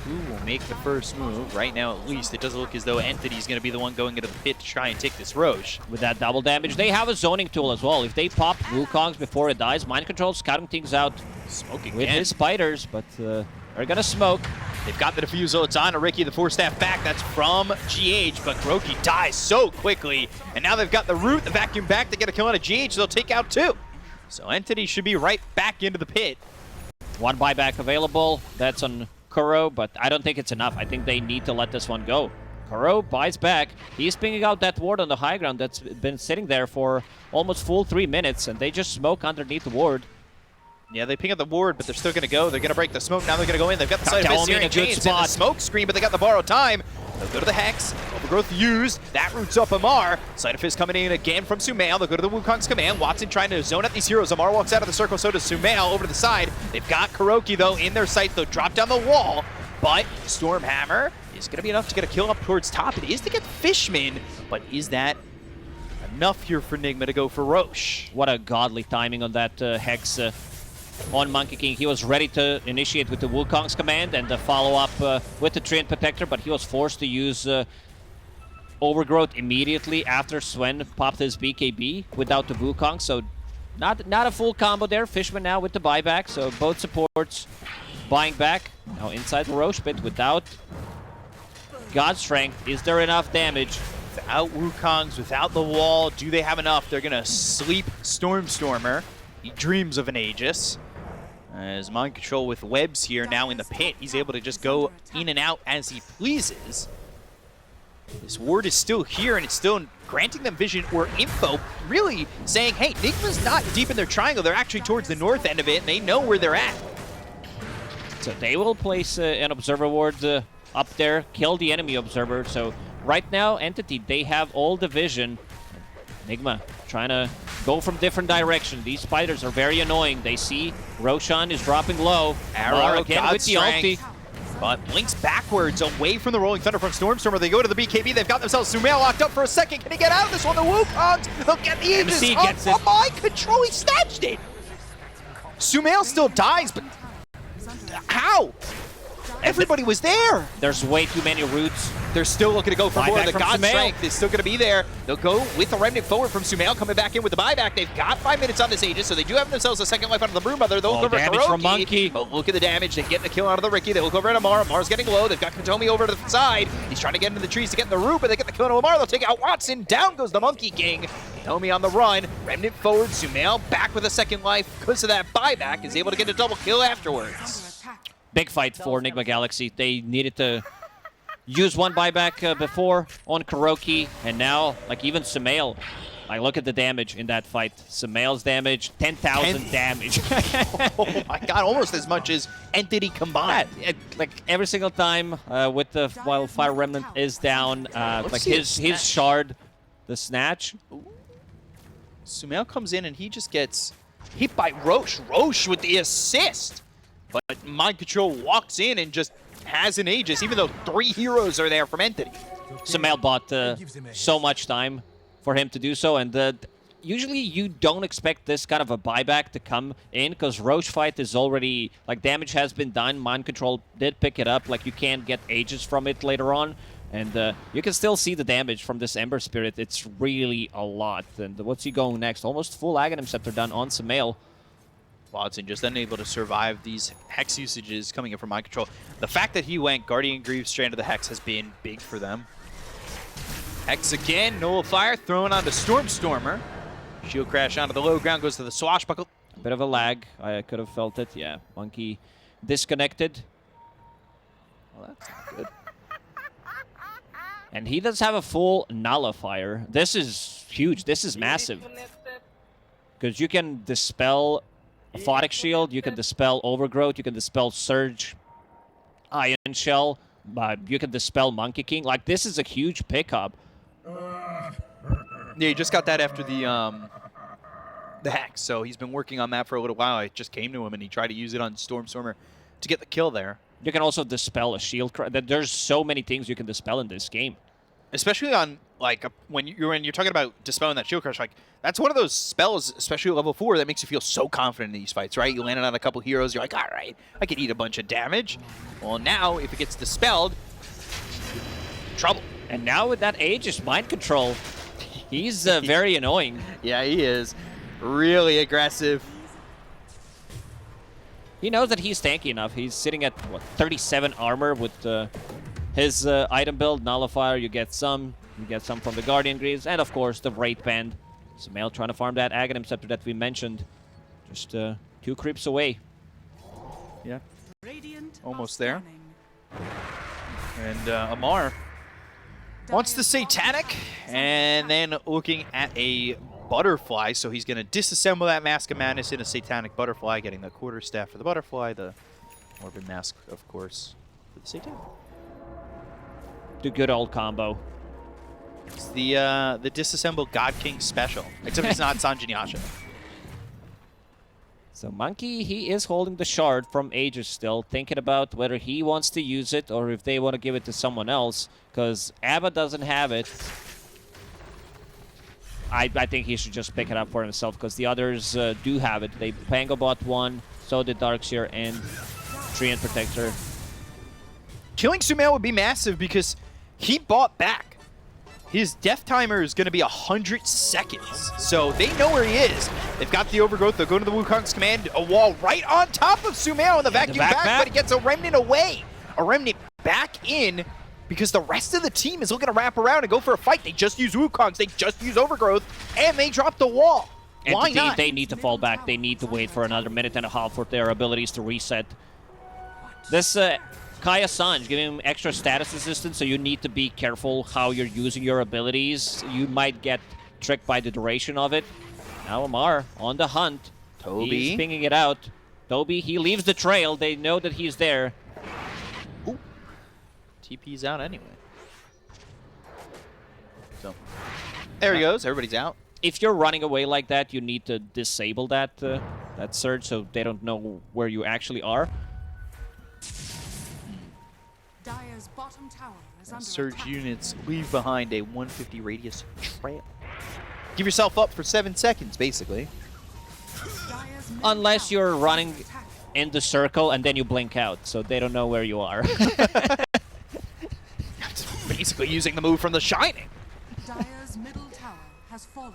Who will make the first move? Right now, at least, it doesn't look as though Entity's going to be the one going into the pit to try and take this Roche. With that double damage, they have a zoning tool as well. If they pop Wukong's before it dies, Mind Control scouting things out Smoking with his spiders, but they're going to smoke. They've got the defusal. It's on to Ricky, the 4-staff back. That's from GH, but Kuroki dies so quickly. And now they've got the root, the vacuum back. They get a kill on a GH. They'll take out 2. So Entity should be right back into the pit. One buyback available. That's on Kuro, but I don't think it's enough. I think they need to let this one go. Kuro buys back. He's pinging out that ward on the high ground that's been sitting there for almost full 3 minutes, and they just smoke underneath the ward. Yeah, they ping out the ward, but they're still going to go. They're going to break the smoke. Now they're going to go in. They've got the side of Fist in a good spot. The smoke screen, but they got the borrowed time. They'll go to the Hex. Overgrowth used. That roots up Amar. Side of Fist coming in again from Sumail. They'll go to the Wukong's command. Watson trying to zone out these heroes. Amar walks out of the circle, so does Sumail over to the side. They've got Kuroki, though, in their sights. They'll drop down the wall, but Stormhammer is going to be enough to get a kill up towards top. It is to get Fishman, but is that enough here for Nigma to go for Roche? What a godly timing on that Hex on Monkey King. He was ready to initiate with the Wukong's command and the follow-up with the Treant Protector, but he was forced to use Overgrowth immediately after Sven popped his BKB without the Wukong, so not a full combo there. Fishman now with the buyback, so both supports buying back. Now inside the Roche pit without God Strength. Is there enough damage? Without Wukong's, without the wall, do they have enough? They're going to sleep Stormstormer. He dreams of an Aegis. As Mind Control with webs here now in the pit, he's able to just go in and out as he pleases. This ward is still here, and it's still granting them vision or info, really saying, hey, Nigma's not deep in their triangle. They're actually towards the north end of it, and they know where they're at. So they will place an Observer ward up there, kill the enemy Observer. So right now, Entity, they have all the vision. Nigma trying to go from different direction. These spiders are very annoying. They see Roshan is dropping low. Arrow again with the ulti. But blinks backwards away from the Rolling Thunder from Stormstormer. They go to the BKB. They've got themselves Sumail locked up for a second. Can he get out of this one? The Wukongs, they'll get the Aegis up. Mind Control, he snatched it. Sumail still dies, but how? Everybody was there. There's way too many roots. They're still looking to go for more. The God Sumail. Strength is still going to be there. They'll go with the Remnant forward from Sumail, coming back in with the buyback. They've got 5 minutes on this Aegis, so they do have themselves a second life out of the Broodmother. They'll go for damage from Monkey. But look at the damage. They get the kill out of the Ricky. They look over at Amar. Amar's getting low. They've got Katomi over to the side. He's trying to get into the trees to get in the root, but they get the kill on Amar. They'll take out Watson. Down goes the Monkey King. Katomi on the run. Remnant forward. Sumail back with a second life because of that buyback. Is able to get a double kill afterwards. Big fight for Nigma Galaxy. They needed to used one buyback before on Kuroki, and now, like, even Sumail. Like, look at the damage in that fight. Sumail's damage, 10,000 damage. Oh my god, almost as much as Entity combined. Like, every single time with the while Fire Remnant is down, like his shard, the Snatch. Sumail comes in and he just gets hit by Rosh. Rosh with the assist. But Mind Control walks in and just has an Aegis, even though 3 heroes are there from Entity. Sumail bought so much time for him to do so, and usually you don't expect this kind of a buyback to come in, because Roche fight is already, like, damage has been done. Mind Control did pick it up, like, you can't get Aegis from it later on, and you can still see the damage from this Ember Spirit. It's really a lot. And what's he going next? Almost full Aghanim Scepter done on Sumail. Watson just unable to survive these Hex usages coming in from Mind Control. The fact that he went Guardian Greaves straight into the Hex has been big for them. Hex again, Nullifier thrown onto Stormer. Shield crash onto the low ground, goes to the Swashbuckle. A bit of a lag. I could have felt it. Yeah, Monkey disconnected. Well, that's not good. And he does have a full Nullifier. This is huge. This is massive. Because you can dispel Aphotic Shield, you can dispel Overgrowth, you can dispel Surge, Iron Shell, you can dispel Monkey King. Like, this is a huge pickup. Yeah, he just got that after the Hex, so he's been working on that for a little while. It just came to him, and he tried to use it on Stormer to get the kill there. You can also dispel a shield. There's so many things you can dispel in this game. Especially on, like, when you're talking about dispelling that shield crush, like, that's one of those spells, especially at level 4, that makes you feel so confident in these fights, right? You landed on a couple heroes, you're like, all right, I could eat a bunch of damage. Well, now, if it gets dispelled, trouble. And now with that Aegis Mind Control, he's very annoying. Yeah, he is. Really aggressive. He knows that he's tanky enough. He's sitting at, what, 37 armor with his item build. Nullifier, you get some. You get some from the Guardian Greaves. And, of course, the Wraith Band. Sumail trying to farm that Aghanim Scepter that we mentioned. Just 2 creeps away. Yeah. Radiant Almost are there. scanning. And Amar wants the Satanic, and then looking at a Butterfly, so he's going to disassemble that Mask of Madness in a Satanic Butterfly, getting the Quarterstaff for the Butterfly, the Morbid Mask, of course, for the Satanic. The good old combo. It's the disassembled God King special, except it's not Sanjin Yasha. So Monkey, he is holding the shard from Aegis still, thinking about whether he wants to use it or if they want to give it to someone else, because Abba doesn't have it. I think he should just pick it up for himself, because the others do have it. Pango bought one, so did Darkseer and Treant Protector. Killing Sumail would be massive because he bought back. His death timer is going to be 100 seconds, so they know where he is. They've got the Overgrowth. They'll go to the Wukong's command. A wall right on top of Sumail in the vacuum back, but he gets a Remnant away. A Remnant back in because the rest of the team is looking to wrap around and go for a fight. They just use Wukongs. They just use Overgrowth, and they drop the wall. Why not? They need to fall back. They need to wait for another minute and a half for their abilities to reset. This Kaya Sanj giving him extra status resistance, so you need to be careful how you're using your abilities. You might get tricked by the duration of it. Now Amar on the hunt. Toby. He's pinging it out. Toby, he leaves the trail. They know that he's there. Ooh. TP's out anyway. So there he goes. Everybody's out. If you're running away like that, you need to disable that that surge so they don't know where you actually are. Dire's bottom tower is under Surge attack. units leave behind a 150 radius trail. Give yourself up for 7 seconds, basically. Dire's middle Unless tower you're is running under attack. in the circle and then you blink out, so they don't know where you are. Basically using the move from The Shining. Dire's middle tower has fallen.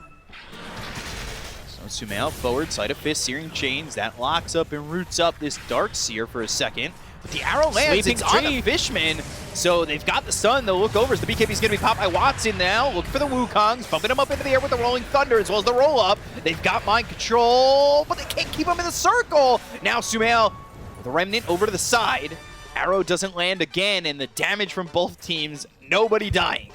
So Sumail forward, Sight of Fist, Searing Chains. That locks up and roots up this Darkseer for a second. But the arrow lands, Sleeping it's on tree. the Fishman. So they've got the stun. They'll look over as the BKB's going to be popped by Watson now. Look for the Wukongs, bumping him up into the air with the Rolling Thunder as well as the roll-up. They've got Mind Control, but they can't keep him in the circle. Now Sumail with a Remnant over to the side. Arrow doesn't land again, and the damage from both teams, nobody dying.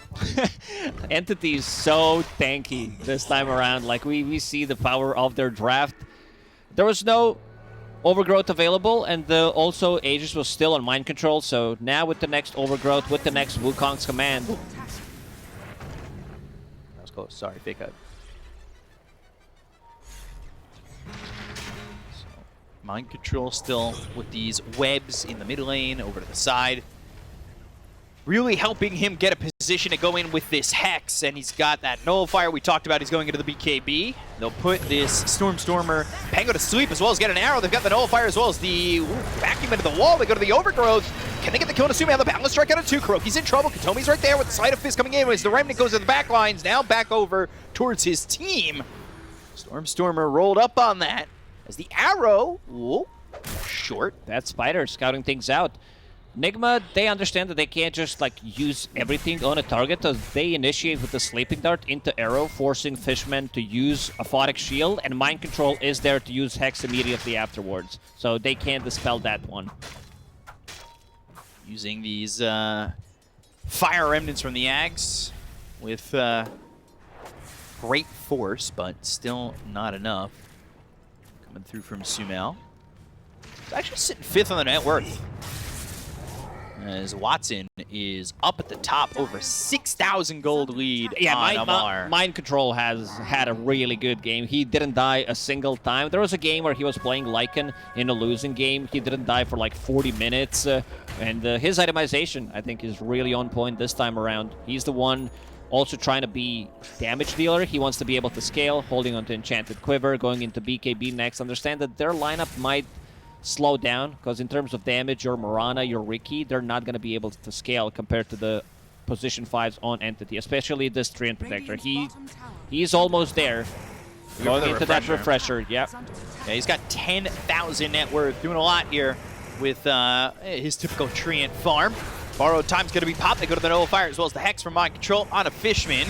Entity is so tanky this time around. Like, we see the power of their draft. There was no overgrowth available, and also Aegis was still on mind control, so now with the next overgrowth, with the next Wukong's command. That was close. Sorry, fake out. Mind control still with these webs in the mid lane, over to the side. Really helping him get a position to go in with this Hex, and he's got that Nullifier we talked about. He's going into the BKB. They'll put this Stormer Pango to sleep, as well as get an arrow. They've got the Nullifier as well as the vacuum into the wall. They go to the Overgrowth. Can they get the kill on Asumi on the balance strike out of 2? Kuroki's in trouble. Katomi's right there with the Sleight of Fist coming in as the Remnant goes to the back lines. Now back over towards his team. Stormer rolled up on that. As the arrow, whoa, short. That Spider scouting things out. Nigma, they understand that they can't just like use everything on a target, so they initiate with the Sleeping Dart into Arrow, forcing Fishman to use Aphotic Shield, and Mind Control is there to use Hex immediately afterwards. So they can't dispel that one. Using these Fire Remnants from the Ags with great force, but still not enough. Coming through from Sumail. He's actually sitting 5th on the net worth. As Watson is up at the top, over 6,000 gold lead on Amar. Mind Control has had a really good game. He didn't die a single time. There was a game where he was playing Lycan in a losing game. He didn't die for like 40 minutes. And his itemization, I think, is really on point this time around. He's the one also trying to be damage dealer. He wants to be able to scale, holding onto Enchanted Quiver, going into BKB next. Understand that their lineup might slow down, because in terms of damage, your Mirana, your Riki, they're not going to be able to scale compared to the position 5s on Entity, especially this Treant Protector. He's almost there. Going into that refresher, yep. Yeah, he's got 10,000 net worth, doing a lot here with his typical Treant farm. Borrowed time's going to be popped. They go to the Nullifier as well as the Hex from Mind Control on a Fishman.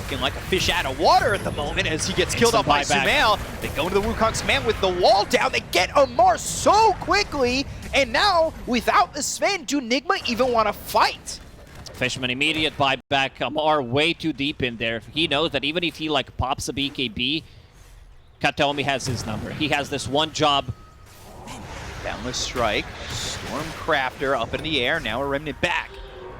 Looking like a fish out of water at the moment as he gets killed off by Sumail. They go into the Wukong's command with the wall down. They get Amar so quickly. And now, without the Sven, do Nigma even want to fight? Fishman immediate buyback. Amar way too deep in there. He knows that even if he like pops a BKB, Katomi has his number. He has this one job. Boundless Strike. Stormcrafter up in the air. Now a Remnant back.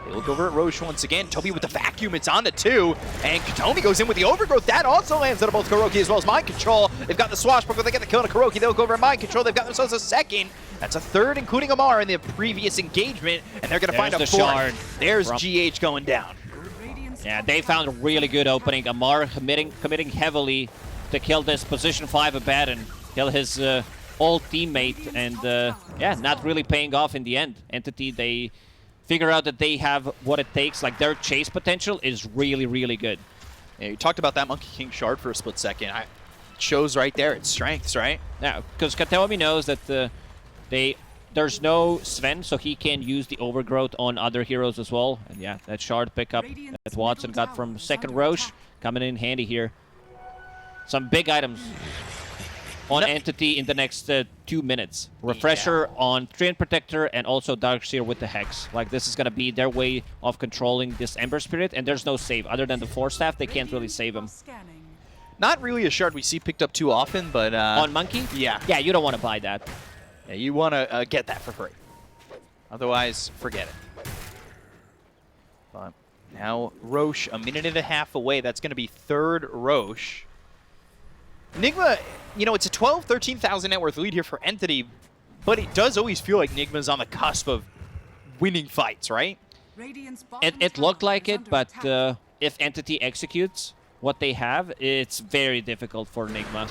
They look over at Roshan once again. Toby with the vacuum. It's on to 2. And Katomi goes in with the Overgrowth. That also lands on both Kuroki as well as Mind Control. They've got the Swashbuckler. They get the kill on Kuroki. They look over at Mind Control. They've got themselves a second. That's a 3rd, including Amar in the previous engagement. And they're going to find a 4th. There's GH going down. Yeah, they found a really good opening. Amar committing heavily to kill this position 5 Abaddon. Kill his old teammate. And yeah, not really paying off in the end. Entity, they figure out that they have what it takes. Like, their chase potential is really, really good. Yeah, you talked about that Monkey King shard for a split second. It shows right there its strengths, right? Yeah, because Katomi knows that there's no Sven, so he can use the Overgrowth on other heroes as well. And yeah, that shard pickup that Watson got from second Roche coming in handy here. Some big items on Entity in the next 2 minutes. Refresher on Treant Protector and also Darkseer with the Hex. Like, this is going to be their way of controlling this Ember Spirit, and there's no save. Other than the Force Staff, they can't really save him. Not really a shard we see picked up too often, but on Monkey? Yeah. Yeah, you don't want to buy that. Yeah, you want to get that for free. Otherwise, forget it. But now Roche, a minute and a half away. That's going to be 3rd Roche. Nigma, you know, it's a 13,000 net worth lead here for Entity, but it does always feel like Nigma's on the cusp of winning fights, right? It looked like it, but if Entity executes what they have, it's very difficult for Nigma.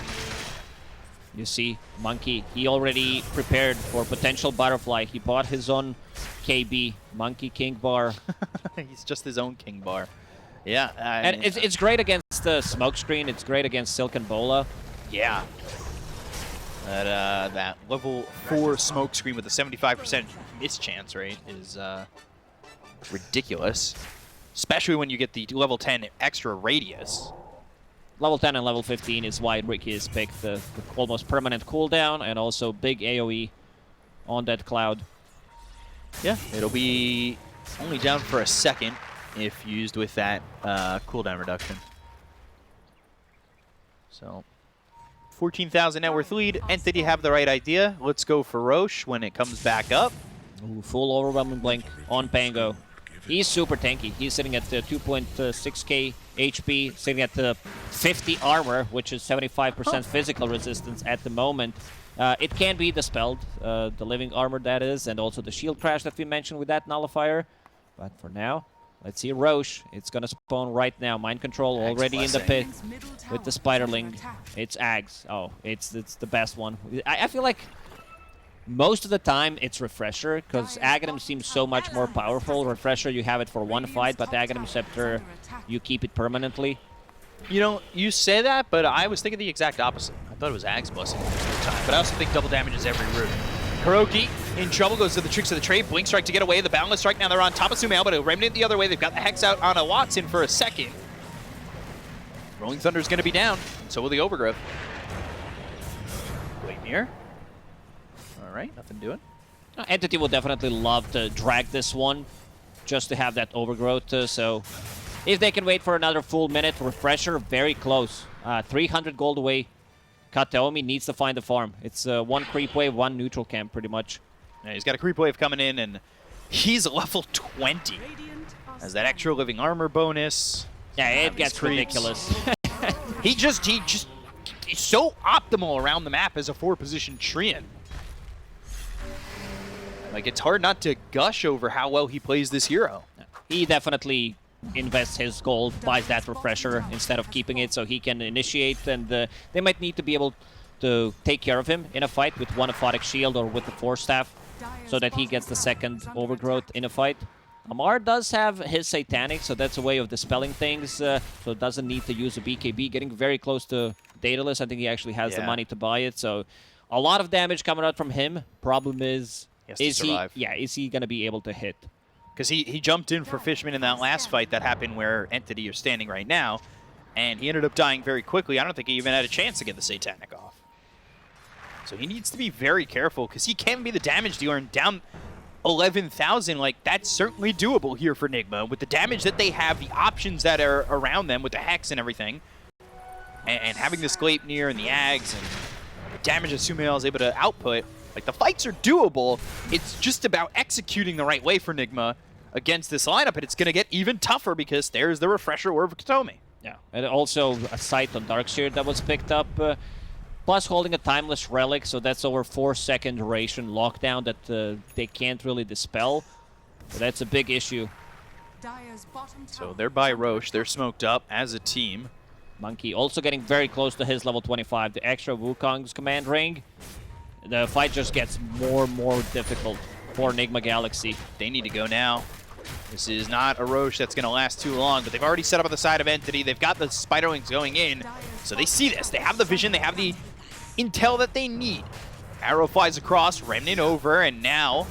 You see, Monkey, he already prepared for potential Butterfly. He bought his own KB, Monkey King Bar. He's just his own King Bar. Yeah. And it's great against the Smokescreen. It's great against Silk and Bola. Yeah. That level 4 Smokescreen with a 75% mischance rate is ridiculous. Especially when you get the level 10 extra radius. Level 10 and level 15 is why Ricky is picked. The almost permanent cooldown and also big AoE on that cloud. Yeah, it'll be only down for a second if used with that cooldown reduction. So, 14,000 net worth lead. Entity have the right idea. Let's go for Roche when it comes back up. Ooh, full overwhelming blink on Pango. He's super tanky. He's sitting at 2.6k HP, sitting at 50 armor, which is 75% physical resistance at the moment. It can be dispelled, the living armor that is, and also the shield crash that we mentioned with that nullifier. But for now, let's see Roche. It's gonna spawn right now. Mind control already in the pit with the spiderling. It's Ags. Oh, it's the best one. I feel like most of the time it's Refresher, because Aghanim seems so much more powerful. Refresher, you have it for one fight, but Aghanim Scepter, you keep it permanently. You know, you say that, but I was thinking the exact opposite. I thought it was Ag's Blessing most of the time, but I also think double damage is every route. Kuroki in trouble, goes to the tricks of the trade. Blink strike to get away. The boundless strike, now they're on top of Sumail, but a remnant the other way. They've got the Hex out on a Watson for a second. Rolling Thunder's going to be down, and so will the Overgrowth. Gaimin. All right, nothing doing. Entity will definitely love to drag this one, just to have that Overgrowth, so if they can wait for another full minute, Refresher, very close. 300 gold away. Kataomi needs to find the farm. It's one creep wave, one neutral camp, pretty much. Yeah, he's got a creep wave coming in, and he's level 20. Has that extra living armor bonus. Yeah, it gets ridiculous. He's so optimal around the map as a 4-position Treant. Like, it's hard not to gush over how well he plays this hero. He definitely invests his gold, buys that Refresher instead of keeping it so he can initiate, and they might need to be able to take care of him in a fight with one Aphotic Shield or with the Force Staff so that he gets the second Overgrowth in a fight. Amar does have his Satanic, so that's a way of dispelling things, so it doesn't need to use a BKB. Getting very close to Daedalus, I think he actually has the money to buy it, so a lot of damage coming out from him. Problem is he going to be able to hit? Because he jumped in for Fishman in that last fight that happened where Entity are standing right now, and he ended up dying very quickly. I don't think he even had a chance to get the Satanic off. So he needs to be very careful, because he can be the damage dealer and down 11,000. Like, that's certainly doable here for Nigma. With the damage that they have, the options that are around them with the Hex and everything, and having the Skleipnir and the Ags and the damage that Sumail is able to output, like, the fights are doable. It's just about executing the right way for Nigma against this lineup, and it's going to get even tougher because there's the Refresher Orb of Kataomi. Yeah, and also a sight on Darkseer that was picked up, plus holding a Timeless Relic, so that's over 4-second duration lockdown that they can't really dispel. So that's a big issue. So they're by Roche. They're smoked up as a team. Monkey also getting very close to his level 25. The extra Wukong's command ring. The fight just gets more and more difficult for Nigma Galaxy. They need to go now. This is not a Roche that's going to last too long, but they've already set up on the side of Entity. They've got the Spiderlings going in, so they see this. They have the vision. They have the intel that they need. Arrow flies across, Remnant over, and now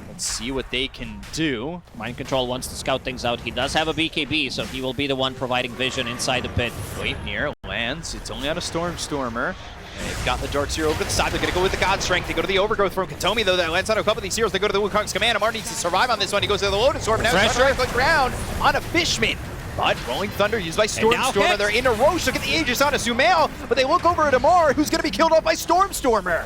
let's see what they can do. Mind Control wants to scout things out. He does have a BKB, so he will be the one providing vision inside the pit. Gleipnir lands. It's only on a Stormer. And they've got the Darkseer over the side. They're going to go with the God Strength. They go to the Overgrowth from Kataomi, though. That lands on a couple of these heroes. They go to the Wukong's command. Amar needs to survive on this one. He goes to the Lotus Orb. Now he's trying to click ground on a Fishman. But Rolling Thunder used by Stormer. They're into Roche. Look at the Aegis on a Sumail. But they look over at Amar, who's going to be killed off by Stormer.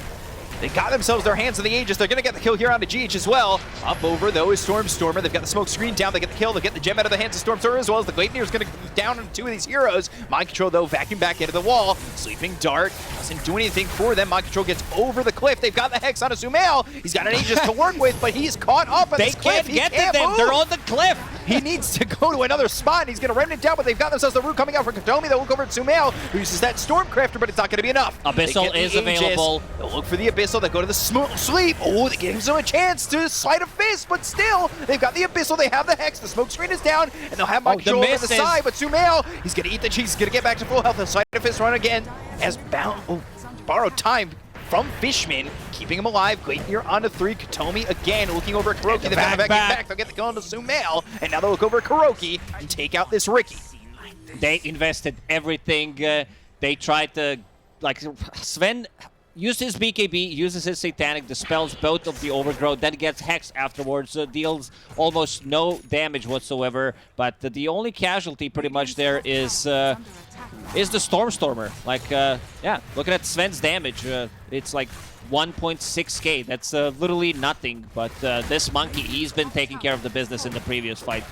They got themselves their hands on the Aegis. They're going to get the kill here on the GH as well. Up over, though, is Stormer. They've got the smoke screen down. They get the kill. They get the gem out of the hands of Stormer as well as the Gleipnir is going to down on 2 of these heroes. Mind Control, though, vacuum back into the wall. Sleeping Dart doesn't do anything for them. Mind Control gets over the cliff. They've got the Hex on a Sumail. He's got an Aegis to work with, but he's caught up on this cliff. They can't get to them. They're on the cliff. He needs to go to another spot, and he's going to Remnant down, but they've got themselves the root coming out for Kataomi. They'll look over at Sumail, who uses that Stormcrafter, but it's not going to be enough. Abyssal is available. They'll look for the Abyssal. They go to the Sleep. Oh, they give him a chance to slide a fist, but still, they've got the Abyssal. They have the Hex. The smoke screen is down, and they'll have Mind Control on the side, but Sumail, he's going to eat the cheese. He's going to get back to full health. They'll slide a fist run again as borrowed time from Fishman, keeping him alive. Gleipnir on a 3. Kataomi again looking over at Kuroki. They're back. They'll get the kill on to Sumail, and now they'll look over at Kuroki and take out this Riki. They invested everything. They tried to, like, Sven Uses his BKB, uses his Satanic, dispels both of the Overgrowth, then gets Hex afterwards, deals almost no damage whatsoever, but the only casualty pretty much there is the Stormer. Like, yeah, looking at Sven's damage, it's like 1.6k. That's literally nothing, but this Monkey, he's been taking care of the business in the previous fight.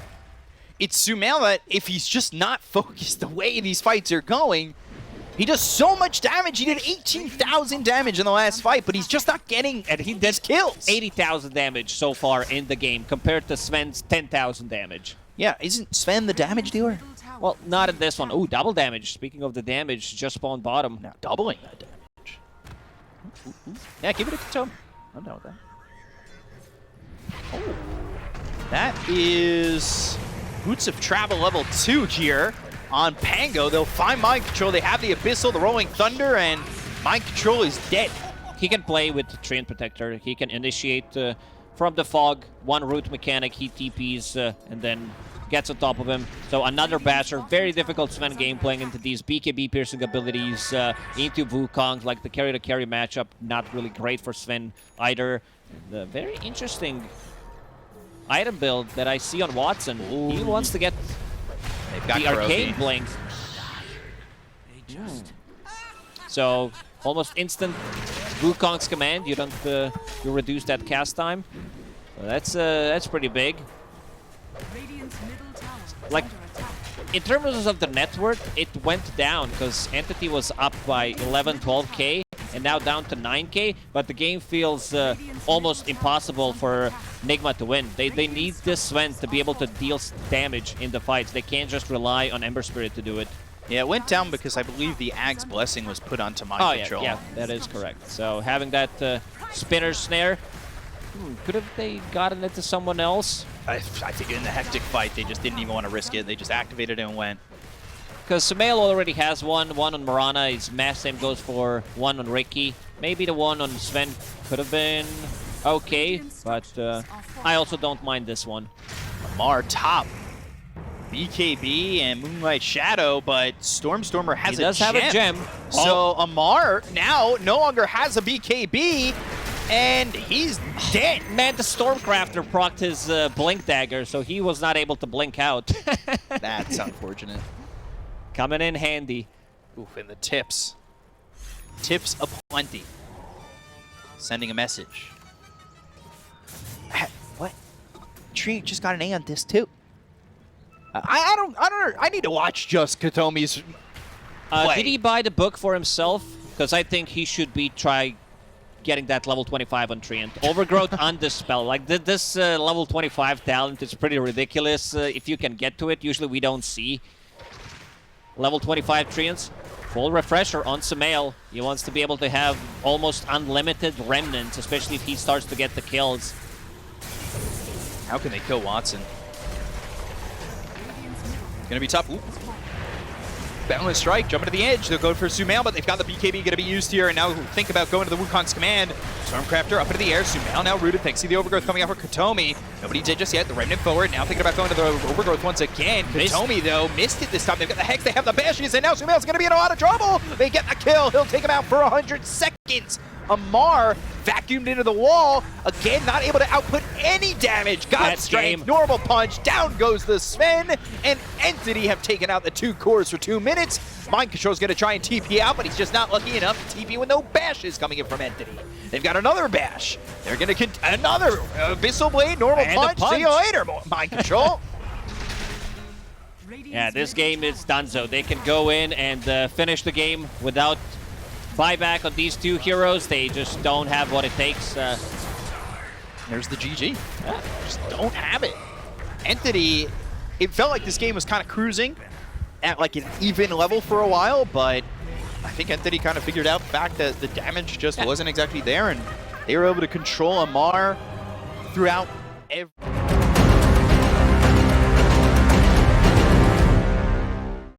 It's Sumail that if he's just not focused the way these fights are going, he does so much damage. He did 18,000 damage in the last fight, but he's just not getting And he did kills. 80,000 damage so far in the game compared to Sven's 10,000 damage. Yeah, isn't Sven the damage dealer? Well, not in this one. Ooh, double damage. Speaking of the damage, just spawned bottom. Now doubling that damage. Yeah, give it a Katome. I'm down with that. Oh. That is Boots of Travel level 2 here on Pango. They'll find Mind Control. They have the Abyssal, the Rolling Thunder, and Mind Control is dead. He can play with the Treant Protector. He can initiate from the fog, one root mechanic, he TPs, and then gets on top of him. So another basher. Very difficult Sven game playing into these BKB piercing abilities, into Wukong, like the carry-to-carry matchup. Not really great for Sven either. The very interesting item build that I see on Watson. Ooh. He wants to get They've got the Kuroki. Arcane Blink. So almost instant Wukong's command. You don't you reduce that cast time. So that's pretty big. Radiant's middle tower is Like, under attack. in terms of the net worth, it went down because Entity was up by 11, 12k and now down to 9k. But the game feels almost impossible for Nigma to win. They need this Sven to be able to deal damage in the fights. They can't just rely on Ember Spirit to do it. Yeah, it went down because I believe the Ag's Blessing was put onto Mind Oh Control. yeah, that is correct. So having that spinner snare, could have they gotten it to someone else? I think in the hectic fight, they just didn't even want to risk it. They just activated it and went. Because Sumail already has one on Marana. His mass same goes for one on Ricky. Maybe the one on Sven could have been okay, but I also don't mind this one. Amar top. BKB and Moonlight Shadow, but Stormer has He does have a gem. So Amar now no longer has a BKB, and he's dead. Man, the Stormcrafter procced his Blink Dagger, so he was not able to blink out. That's unfortunate. Coming in handy. Oof, and the tips. Tips aplenty. Sending a message. What? Tree just got an A on this too. I don't know. I need to watch just Katomi's play. Did he buy the book for himself? Because I think he should be try getting that level 25 on Treant. Overgrowth Undispel. Like this level 25 talent is pretty ridiculous. If you can get to it, usually we don't see level 25 Treants. Full refresher on Sumail. He wants to be able to have almost unlimited remnants, especially if he starts to get the kills. How can they kill Watson? Gonna be tough. Ooh. Boundless Strike, jumping to the edge. They'll go for Sumail, but they've got the BKB gonna be used here, and now think about going to the Wukong's command. Stormcrafter up into the air. Sumail now rooted. Thanks to the Overgrowth coming out for Katomi. Nobody did just yet. The Remnant forward. Now thinking about going to the Overgrowth once again. Katomi, though, missed it this time. They've got the Hex. They have the Bashes, and now Sumail's gonna be in a lot of trouble. They get the kill. He'll take him out for 100 seconds. Amar vacuumed into the wall. Again, not able to output any damage. God strength, normal punch. Down goes the Sven. And Entity have taken out the two cores for 2 minutes. Mind Control's going to try and TP out, but he's just not lucky enough to TP with no bashes coming in from Entity. They've got another bash. They're going to another Abyssal Blade, normal punch. See you later, Mind Control. Yeah, this game is donezo. They can go in and finish the game without buyback on these two heroes. They just don't have what it takes. There's the GG. Yeah, just don't have it. Entity, it felt like this game was kind of cruising at like an even level for a while, but I think Entity kind of figured out the fact that the damage just wasn't exactly there, and they were able to control Amar throughout